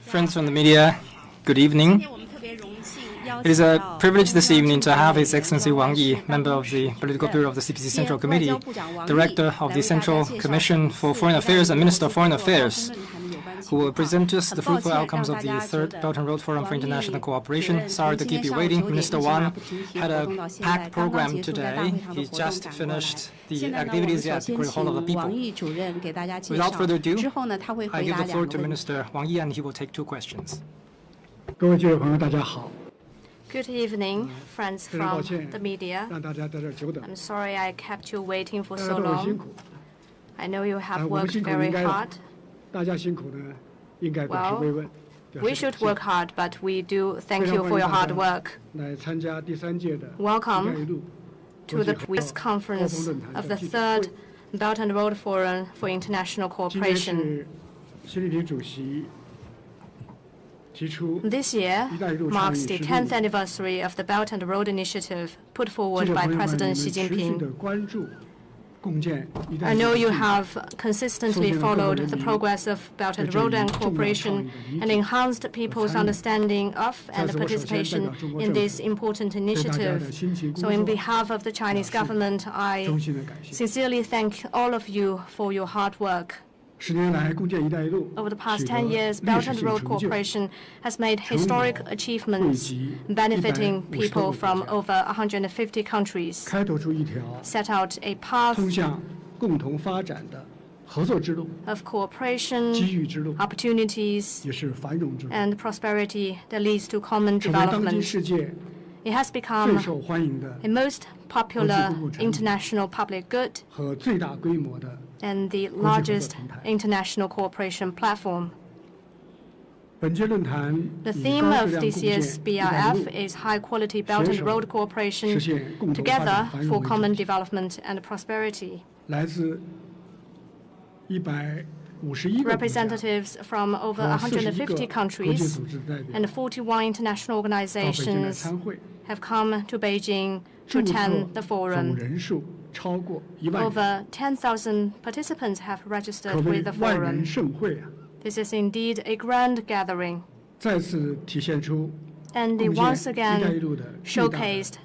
Friends from the media, good evening. It is a privilege this evening to have His Excellency Wang Yi, member of the Political Bureau of the CPC Central Committee, Director of the Central Commission for Foreign Affairs and Minister of Foreign Affairs, who will present us the fruitful outcomes of the Third Belt and Road Forum for International Cooperation. Sorry to keep you waiting. Minister Wang had a packed program today. He just finished the activities at the Great Hall of the People. Without further ado, I give the floor to Minister Wang Yi, and he will take 2 questions. Good evening, friends from the media. I'm sorry I kept you waiting for so long. I know you have worked very hard. Well, we should work hard, but we do thank you for your hard work. Welcome to the press conference of the Third Belt and Road Forum for International Cooperation. This year marks the 10th anniversary of the Belt and Road Initiative put forward by President Xi Jinping. I know you have consistently followed the progress of Belt and Road and cooperation and enhanced people's understanding of and participation in this important initiative. So on behalf of the Chinese government, I sincerely thank all of you for your hard work. Over the past 10 years, Belt and Road Cooperation has made historic achievements benefiting people from over 150 countries, set out a path of cooperation, opportunities, and prosperity that leads to common development. It has become a most popular international public good and the largest international cooperation platform. The theme of this year's BRF is high-quality Belt and Road Cooperation together for common development and prosperity. Representatives from over 150 countries and 41 international organizations have come to Beijing to attend the forum. Over 10,000 participants have registered with the forum. This is indeed a grand gathering, and it once again showcased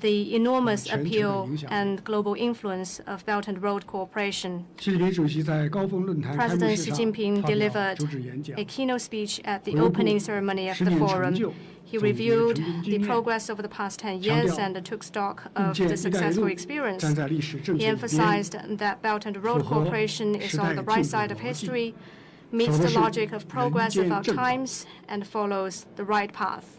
the enormous appeal and global influence of Belt and Road Cooperation. President Xi Jinping delivered a keynote speech at the opening ceremony of the forum. He reviewed the progress over the past 10 years and took stock of the successful experience. He emphasized that Belt and Road Cooperation is on the right side of history, meets the logic of progress of our times, and follows the right path.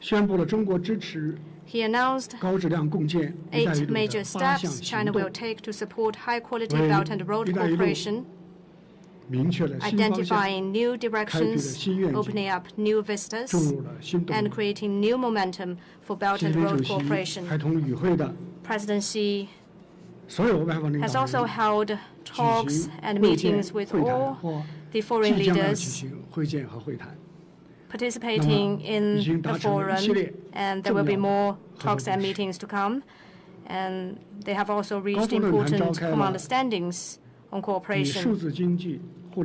He announced 8 major steps China will take to support high-quality Belt and Road Cooperation, identifying new directions, opening up new vistas, and creating new momentum for Belt and Road Cooperation. President Xi has also held talks and meetings with all the foreign leaders participating in the forum, and there will be more talks and meetings to come. And they have also reached important common understandings on cooperation.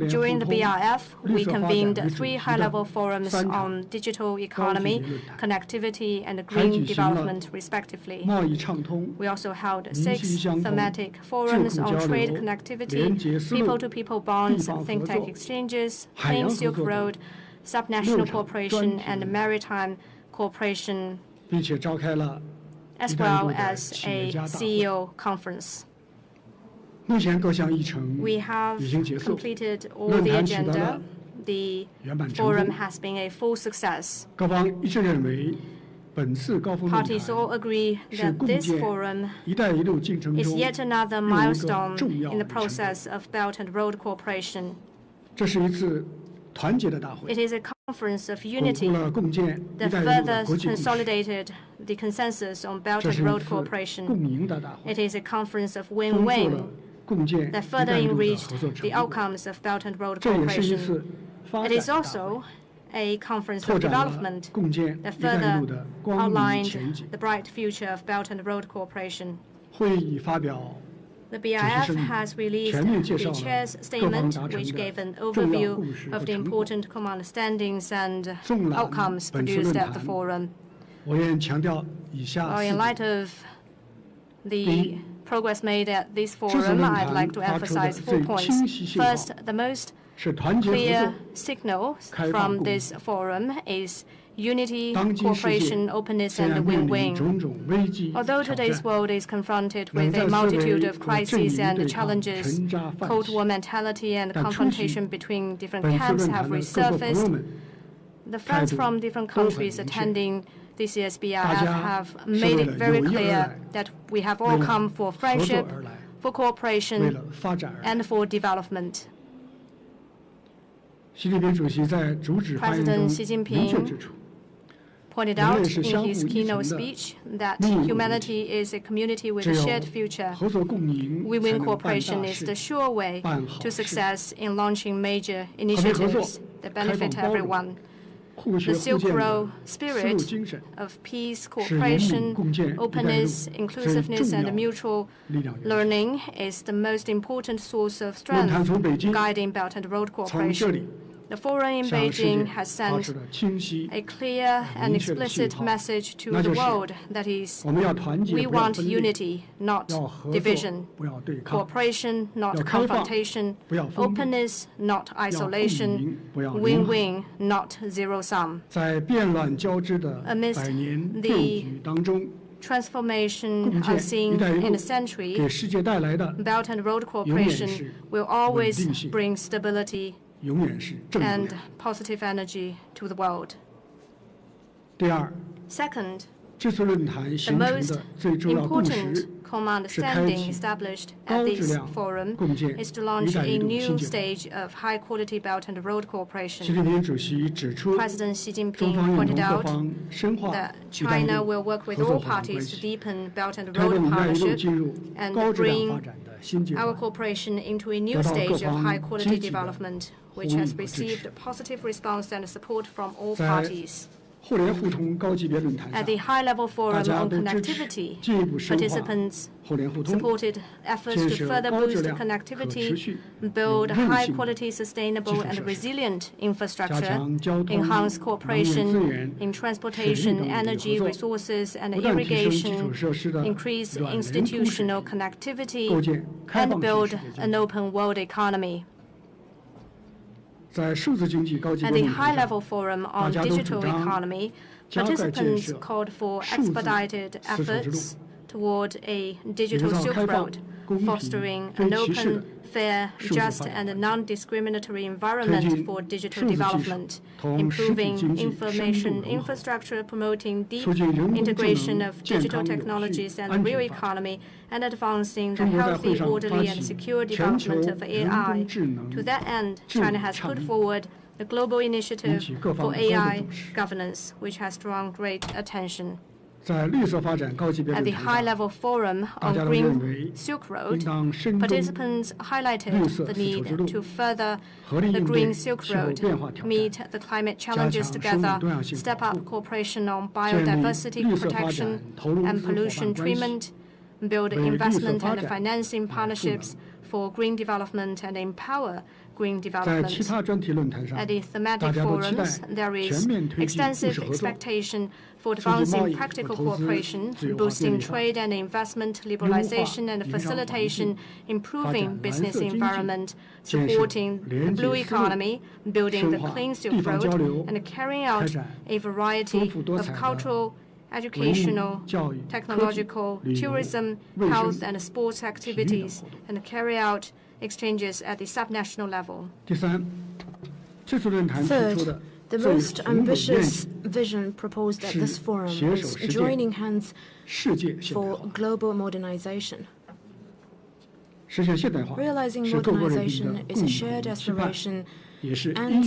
During the BRF, we convened 3 high-level forums on digital economy, connectivity, and green development, respectively. We also held 6 thematic forums on trade connectivity, people-to-people bonds, think-tank exchanges, Clean Silk Road, subnational cooperation, and maritime cooperation, as well as a CEO conference. We have completed all the agenda. The forum has been a full success. Parties all agree that this forum is yet another milestone in the process of Belt and Road Cooperation. It is a conference of unity that further consolidated the consensus on Belt and Road Cooperation. It is a conference of win-win that further enriched the outcomes of Belt and Road Cooperation. It is also a conference of development that further outlined the bright future of Belt and Road Cooperation. The BIF has released the chair's statement, which gave an overview of the important common understandings and outcomes produced at the forum. In light of the progress made at this forum, I'd like to emphasize 4 points. First, the most clear signal from this forum is unity, cooperation, openness, and win-win. Although today's world is confronted with a multitude of crises and challenges, Cold War mentality and confrontation between different camps have resurfaced. The friends from different countries attending this year's BIF have made it very clear that we have all come for friendship, for cooperation, and for development. President Xi Jinping pointed out in his keynote speech that humanity is a community with a shared future. Win-win cooperation is the sure way to success in launching major initiatives that benefit everyone. The Silk Road spirit of peace, cooperation, openness, inclusiveness, and mutual learning is the most important source of strength guiding Belt and Road cooperation. The forum in Beijing has sent a clear and explicit message to the world, that is, we want unity, not division, cooperation, not confrontation, openness, not isolation, win-win, not zero-sum. Amidst the transformation unseen in a century, Belt and Road cooperation will always bring stability and positive energy to the world. Second, the most important common understanding established at this forum is to launch a new stage of high-quality Belt and Road cooperation. President Xi Jinping pointed out that China will work with all parties to deepen Belt and Road partnership and bring our cooperation into a new stage of high-quality development, which has received a positive response and support from all parties. At the high-level forum on connectivity, participants supported efforts to further boost connectivity, build high-quality, sustainable, and resilient infrastructure, enhance cooperation in transportation, energy, resources, and irrigation, increase institutional connectivity, and build an open world economy. At the high-level forum on digital economy, participants called for expedited efforts toward a digital Silk Road, fostering an open, fair, just, and non-discriminatory environment for digital development, improving information infrastructure, promoting deep integration of digital technologies and the real economy, and advancing the healthy, orderly, and secure development of AI. To that end, China has put forward the Global Initiative for AI Governance, which has drawn great attention. At the high-level forum on Green Silk Road, participants highlighted the need to further the Green Silk Road, meet the climate challenges together, step up cooperation on biodiversity protection and pollution treatment, build investment and financing partnerships for green development, and empower green development. At the thematic forums, there is extensive expectation for advancing practical cooperation, boosting trade and investment, liberalization and facilitation, improving business environment, supporting the blue economy, building the clean Silk Road, and carrying out a variety of cultural, educational, technological, tourism, health, and sports activities, and carry out exchanges at the subnational level. Third, the most ambitious vision proposed at this forum is joining hands for global modernization. Realizing modernization is a shared aspiration and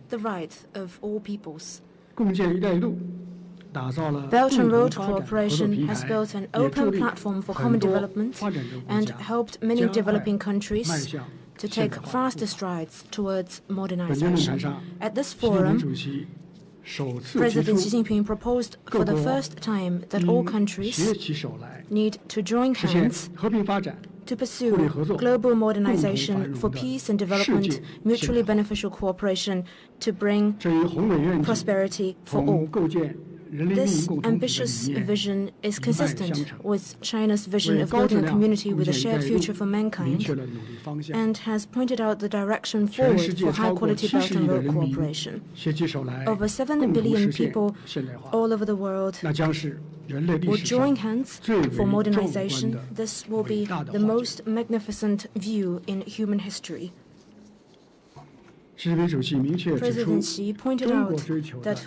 the right of all peoples. Belt and Road Cooperation has built an open platform for common development and helped many developing countries to take faster strides towards modernization. At this forum, President Xi Jinping proposed for the first time that all countries need to join hands to pursue global modernization for peace and development, mutually beneficial cooperation to bring prosperity for all. This ambitious vision is consistent with China's vision of building a community with a shared future for mankind and has pointed out the direction forward for high-quality Belt and Road cooperation. Over 7 billion people all over the world will join hands for modernization. This will be the most magnificent view in human history. President Xi pointed out that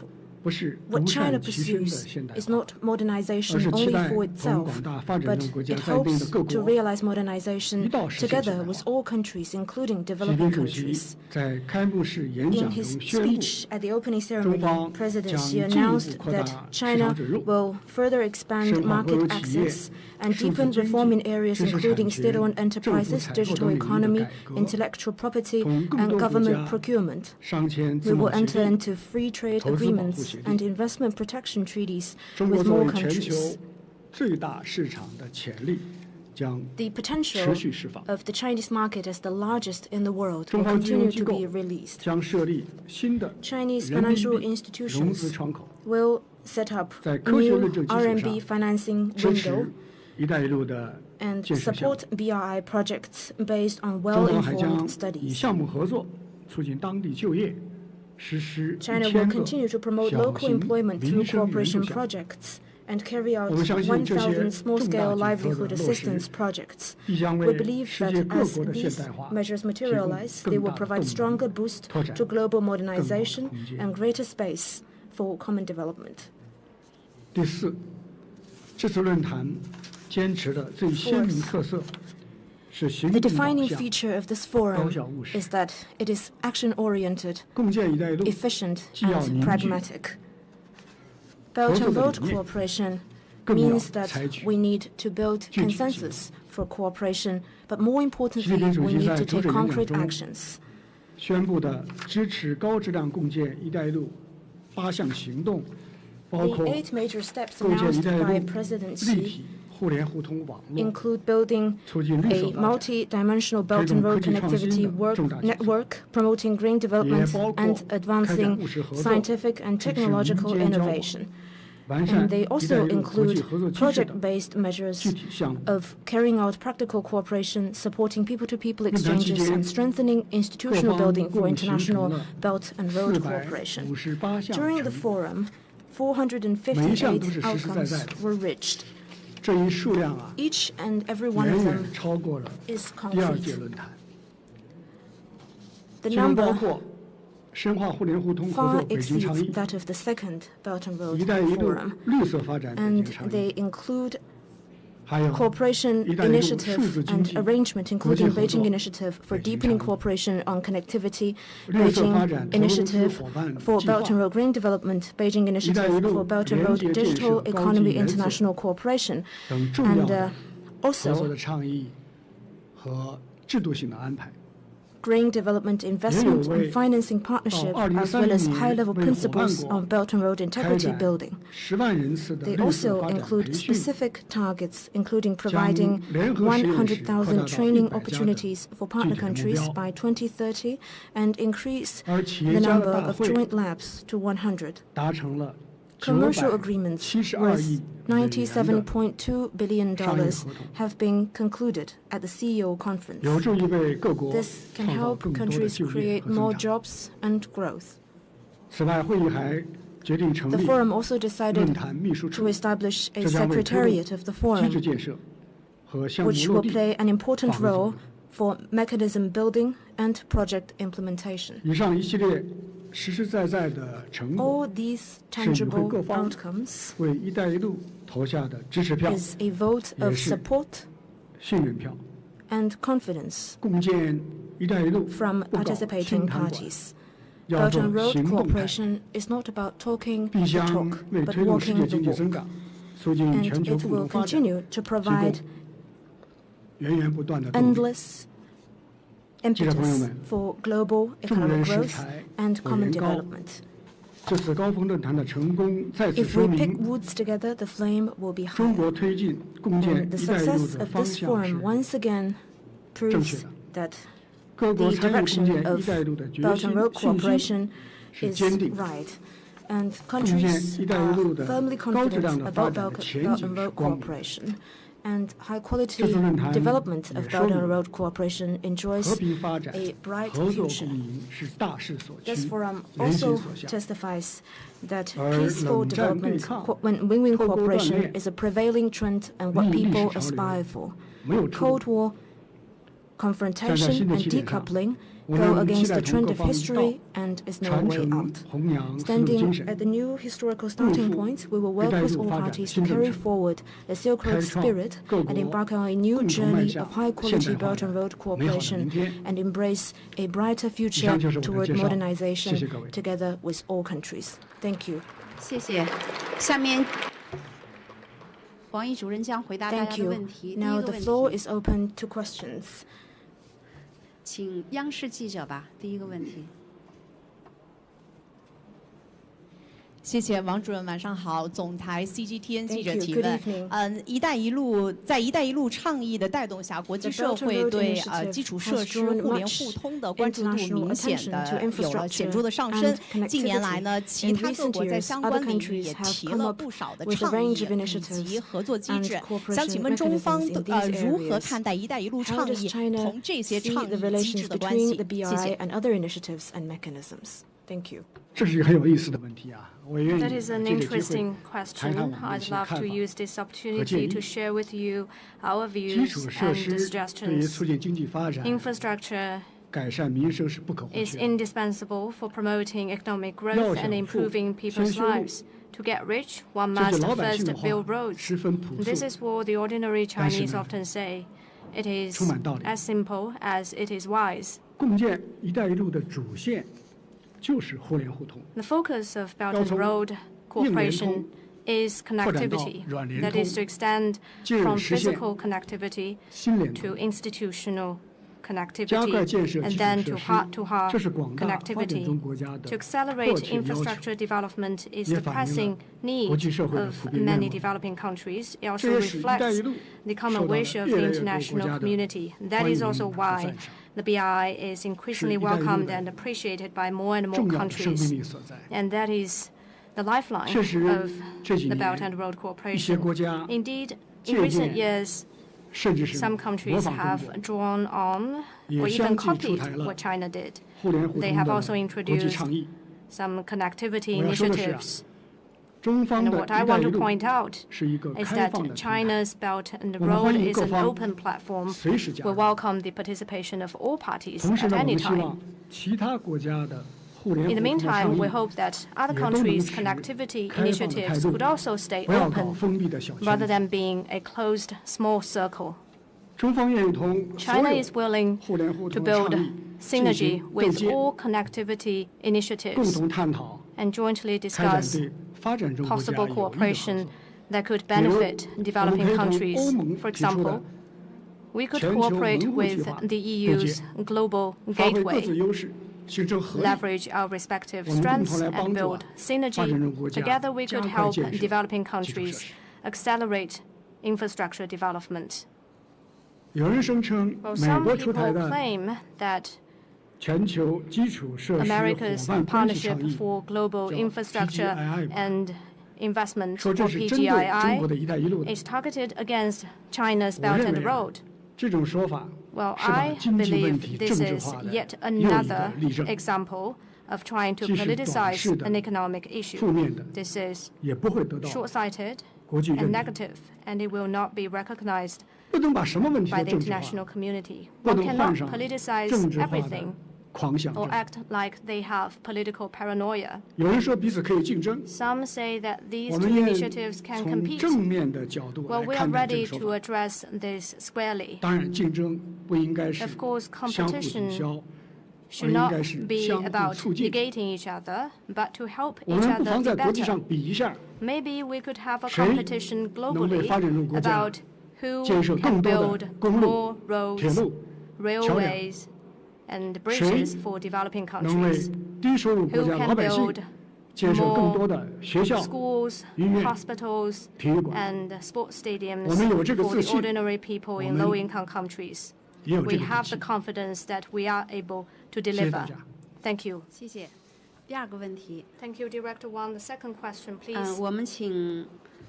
what China pursues is not modernization only for itself, but it hopes to realize modernization together with all countries, including developing countries. In his speech at the opening ceremony, President Xi announced that China will further expand market access and deepen reform in areas including state-owned enterprises, digital economy, intellectual property, and government procurement. We will enter into free trade agreements and investment protection treaties with more countries. The potential of the Chinese market as the largest in the world will continue to be released. Chinese financial institutions will set up a new RMB financing window and support BRI projects based on well-informed studies. China will continue to promote local employment through cooperation projects and carry out 1,000 small-scale livelihood assistance projects. We believe that as these measures materialize, they will provide stronger boost to global modernization and greater space for common development. Fourth, the defining feature of this forum is that it is action-oriented, efficient, and pragmatic. Belt and Road cooperation means that we need to build consensus for cooperation, but more importantly, we need to take concrete actions. The 8 major steps announced by President Xi include building a multi-dimensional Belt and Road connectivity network, promoting green development, and advancing scientific and technological innovation. And they also include project-based measures of carrying out practical cooperation, supporting people-to-people exchanges, and strengthening institutional building for international Belt and Road cooperation. During the forum, 458 outcomes were reached. Each and every one of them is concrete. The number far exceeds that of the second Belt and Road Forum, and they include cooperation initiative and arrangement, including Beijing Initiative for deepening cooperation on connectivity, Beijing Initiative for Belt and Road Green Development, Beijing Initiative for Belt and Road Digital Economy International Cooperation, and also green development investment and financing partnership, as well as high-level principles on Belt and Road integrity building. They also include specific targets, including providing 100,000 training opportunities for partner countries by 2030 and increase the number of joint labs to 100. Commercial agreements worth $97.2 billion have been concluded at the CEO conference. This can help countries create more jobs and growth. The forum also decided to establish a secretariat of the forum, which will play an important role for mechanism building and project implementation. All these tangible outcomes is a vote of support and confidence from participating parties. Belt and Road cooperation is not about talking the talk, but walking the walk. And it will continue to provide endless impetus for global economic growth and common development. If we pick woods together, the flame will be higher. And the success of this forum once again proves that the direction of Belt and Road Cooperation is right. And countries are firmly confident about Belt and Road Cooperation. And high-quality development of Belt and Road Cooperation enjoys a bright future. This forum also testifies that peaceful development, win-win cooperation, is a prevailing trend and what people aspire for. Cold War, confrontation, and decoupling go against the trend of history and is no way out. Standing at the new historical starting point, we will work with all parties to carry forward the Silk Road spirit and embark on a new journey of high-quality Belt and Road cooperation and embrace a brighter future toward modernization together with all countries. Thank you. 谢谢。下面王毅主任将回答大家的问题。 Now the floor is open to questions. 请央视记者吧，第一个问题。谢谢王主任，晚上好。总台 CGTN 记者提问。一带一路在“一带一路”倡议的带动下，国际社会对基础设施互联互通的关注度明显的有了显著的上升。近年来呢，其他各国在相关领域也提了不少的倡议以及合作机制。想请问中方如何看待“一带一路”倡议同这些倡议机制的关系？谢谢。 Thank you. 这是一个很有意思的问题啊！我愿意 That is an interesting question. I'd love to use this opportunity to share with you our views and suggestions. Infrastructure is indispensable for promoting economic growth and improving people's lives. To get rich, one must first build roads. This is what the ordinary Chinese often say. It is as simple as it is wise. 共建“一带一路”的主线 The focus of Belt and Road cooperation is connectivity, that is to extend from physical connectivity to institutional connectivity, and then to heart-to-heart connectivity. To accelerate infrastructure development is the pressing need of many developing countries. It also reflects the common wish of the international community. That is also why the BRI is increasingly welcomed and appreciated by more and more countries. And that is the lifeline of the Belt and Road cooperation. Indeed, in recent years, some countries have drawn on or even copied what China did. They have also introduced some connectivity initiatives. And what I want to point out is that China's Belt and Road is an open platform. We welcome the participation of all parties at any time. In the meantime, we hope that other countries' connectivity initiatives could also stay open rather than being a closed small circle. China is willing to build synergy with all connectivity initiatives and jointly discuss possible cooperation that could benefit developing countries. For example, we could cooperate with the EU's global gateway, leverage our respective strengths and build synergy. Together we could help developing countries accelerate infrastructure development. Well, some people claim that America's Partnership for Global Infrastructure and Investment, or PGII, is targeted against China's Belt and Road. Well, I believe this is yet another example of trying to politicize an economic issue. This is short-sighted and negative, and it will not be recognized by the international community. One cannot politicize everything or act like they have political paranoia. Some say that these two initiatives can compete. Well, we are ready to address this squarely. Of course, competition should not be about negating each other, but to help each other be better. Maybe we could have a competition globally about who can build more roads, railways, and bridges for developing countries, who can build more schools, hospitals, and sports stadiums for the ordinary people in low-income countries. We have the confidence that we are able to deliver. Thank you. 谢谢。第二个问题。Thank you, Director Wang. The second question, please. 我们请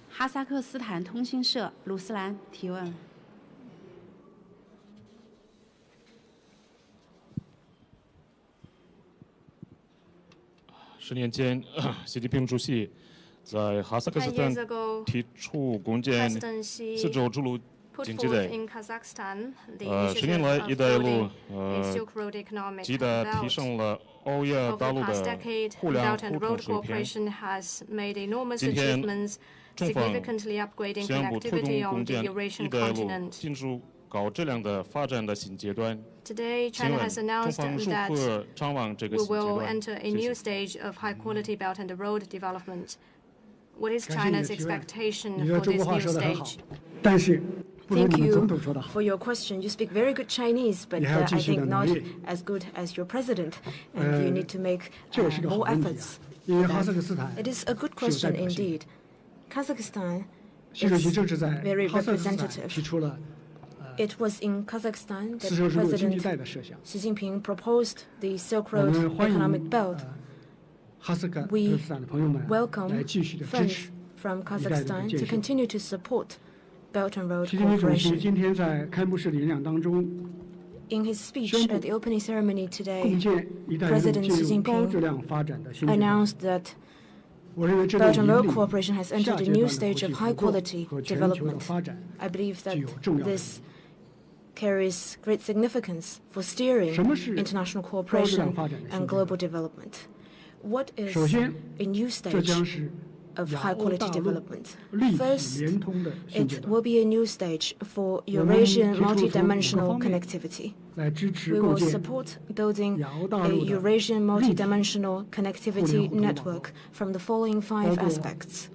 哈萨克斯坦通讯社鲁斯兰提问。10年前，习近平主席在哈萨克斯坦提出共建丝绸之路经济带。10年来，“一带一路”极大提升了欧亚大陆的互联互通水平。今天，中方宣布推动共建“一带一路”进入高质量的发展的新阶段。Today, China has announced that we will enter a new stage of high-quality Belt and Road development. What is China's expectation for this new stage? Thank you for your question. You speak very good Chinese, but I think not as good as your president, and you need to make more efforts. It is a good question indeed. Kazakhstan is very representative. It was in Kazakhstan that President Xi Jinping proposed the Silk Road Economic Belt. We welcome friends from Kazakhstan to continue to support Belt and Road cooperation. In his speech at the opening ceremony today, President Xi Jinping announced that Belt and Road cooperation has entered a new stage of high-quality development. I believe that this carries great significance for steering international cooperation and global development. What is a new stage of high-quality development? First, it will be a new stage for Eurasian multidimensional connectivity. We will support building a Eurasian multidimensional connectivity network from the following 5 aspects,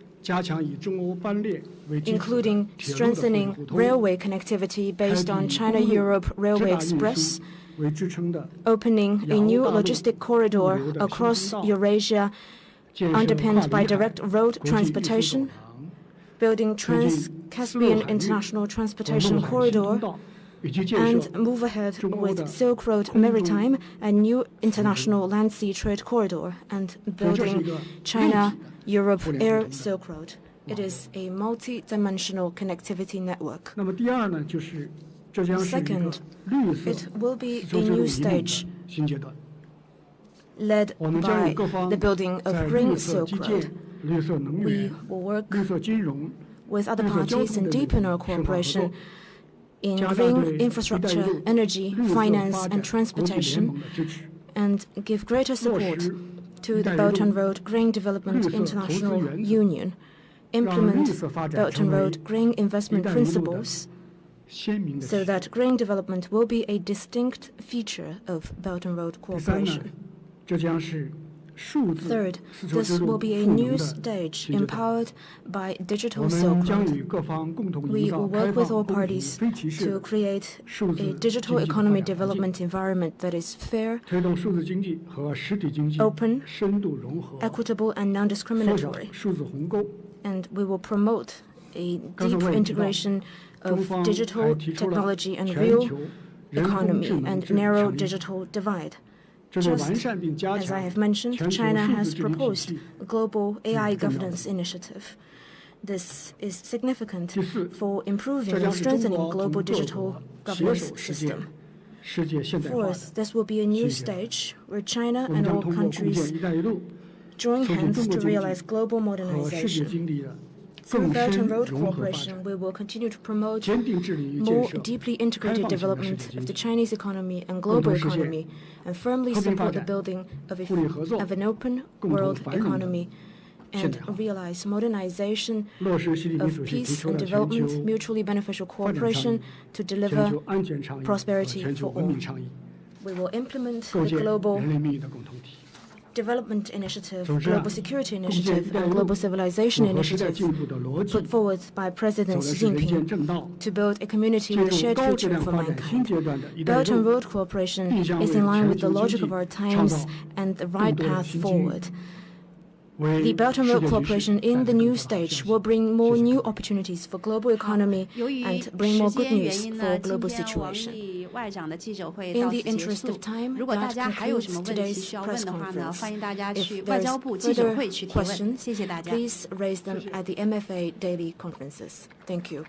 including strengthening railway connectivity based on China-Europe Railway Express, opening a new logistic corridor across Eurasia underpinned by direct road transportation, building Trans-Caspian International Transportation Corridor, and move ahead with Silk Road Maritime, a new international land-sea trade corridor, and building China-Europe Air Silk Road. It is a multi-dimensional connectivity network. Second, it will be a new stage led by the building of Green Silk Road. We will work with other parties and deepen our cooperation in green infrastructure, energy, finance, and transportation, and give greater support to the Belt and Road Green Development International Union, implement Belt and Road green investment principles, so that green development will be a distinct feature of Belt and Road cooperation. Third, this will be a new stage empowered by digital Silk Road. We will work with all parties to create a digital economy development environment that is fair, open, equitable, and non-discriminatory. And we will promote a deep integration of digital technology and real economy and narrow digital divide. Just as I have mentioned, China has proposed a global AI governance initiative. This is significant for improving and strengthening global digital governance system. Fourth, this will be a new stage where China and all countries join hands to realize global modernization. Through Belt and Road cooperation, we will continue to promote more deeply integrated development of the Chinese economy and global economy, and firmly support the building of an open world economy, and realize modernization of peace and development, mutually beneficial cooperation to deliver prosperity for all. We will implement the global development initiative, global security initiative, and global civilization initiative put forward by President Xi Jinping to build a community with a shared future for mankind. Belt and Road cooperation is in line with the logic of our times and the right path forward. The Belt and Road Cooperation in the new stage will bring more new opportunities for global economy and bring more good news for global situation. In the interest of time, that concludes today's press conference. If there is further questions, please raise them at the MFA daily conferences. Thank you.